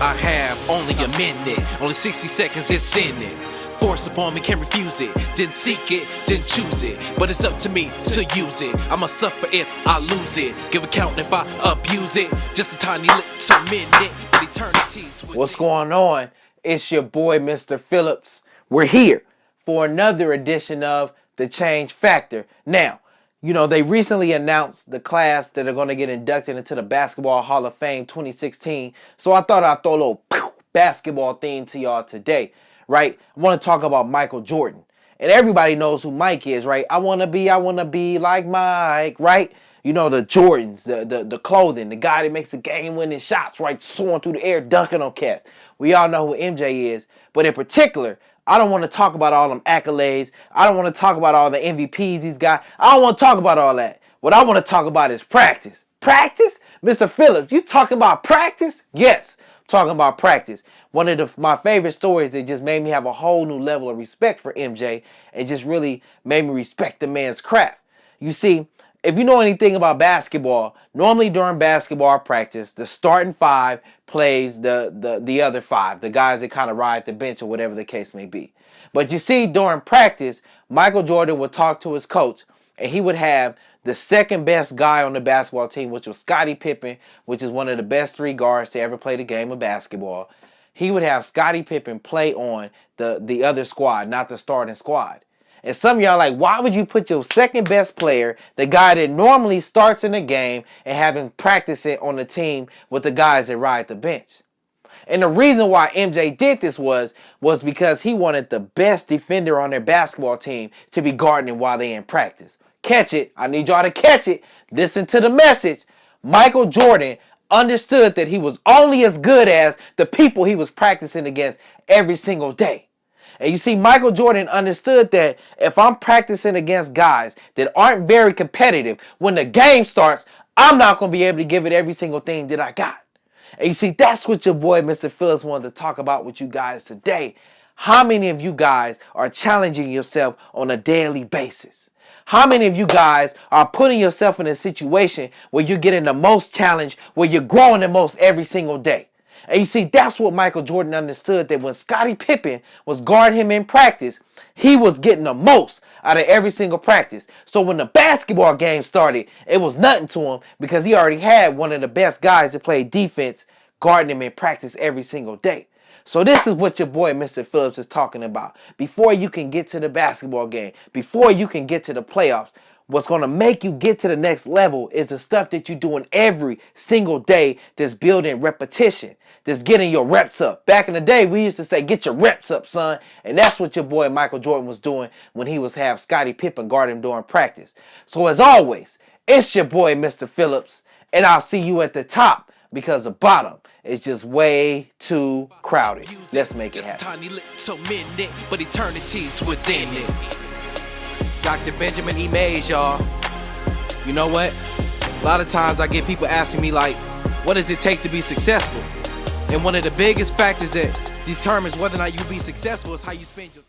I have only a minute, only 60 seconds, it's in it. Force upon me, can't refuse it. Didn't seek it, didn't choose it, but it's up to me to use it. I'ma suffer if I lose it, give account if I abuse it. Just a tiny little minute, but eternity's within. What's going on? It's your boy, Mr. Phillips. We're here for another edition of The Change Factor. Now, you know, they recently announced the class that are going to get inducted into the Basketball Hall of Fame 2016. So I thought I'd throw a little basketball theme to y'all today, right? I want to talk about Michael Jordan. And everybody knows who Mike is, right? I want to be like Mike, right? You know, the Jordans, the clothing, the guy that makes the game-winning shots, right? Soaring through the air, dunking on cats. We all know who MJ is. But in particular, I don't want to talk about all them accolades. I don't want to talk about all the MVPs he's got. I don't want to talk about all that. What I want to talk about is practice. Practice? Mr. Phillips, you talking about practice? Yes, I'm talking about practice. One of my favorite stories that just made me have a whole new level of respect for MJ and just really made me respect the man's craft. You see, if you know anything about basketball, normally during basketball practice, the starting five plays the other five, the guys that kind of ride the bench or whatever the case may be. But you see, during practice, Michael Jordan would talk to his coach, and he would have the second best guy on the basketball team, which was Scottie Pippen, which is one of the best three guards to ever play the game of basketball. He would have Scottie Pippen play on the other squad, not the starting squad. And some of y'all like, why would you put your second best player, the guy that normally starts in the game, and have him practice it on the team with the guys that ride the bench? And the reason why MJ did this was because he wanted the best defender on their basketball team to be guarding him while they're in practice. Catch it. I need y'all to catch it. Listen to the message. Michael Jordan understood that he was only as good as the people he was practicing against every single day. And you see, Michael Jordan understood that if I'm practicing against guys that aren't very competitive, when the game starts, I'm not going to be able to give it every single thing that I got. And you see, that's what your boy, Mr. Phillips, wanted to talk about with you guys today. How many of you guys are challenging yourself on a daily basis? How many of you guys are putting yourself in a situation where you're getting the most challenge, where you're growing the most every single day? And you see, that's what Michael Jordan understood, that when Scottie Pippen was guarding him in practice, he was getting the most out of every single practice. So when the basketball game started, it was nothing to him because he already had one of the best guys to play defense guarding him in practice every single day. So this is what your boy, Mr. Phillips, is talking about. Before you can get to the basketball game, before you can get to the playoffs, what's going to make you get to the next level is the stuff that you're doing every single day that's building repetition, that's getting your reps up. Back in the day, we used to say, get your reps up, son. And that's what your boy Michael Jordan was doing when he was have Scottie Pippen guard him during practice. So as always, it's your boy, Mr. Phillips, and I'll see you at the top because the bottom is just way too crowded. Let's make it happen. Just a tiny little minute, but eternity's within it. Dr. Benjamin E. Mays, y'all. You know what? A lot of times I get people asking me, like, what does it take to be successful? And one of the biggest factors that determines whether or not you be successful is how you spend your time.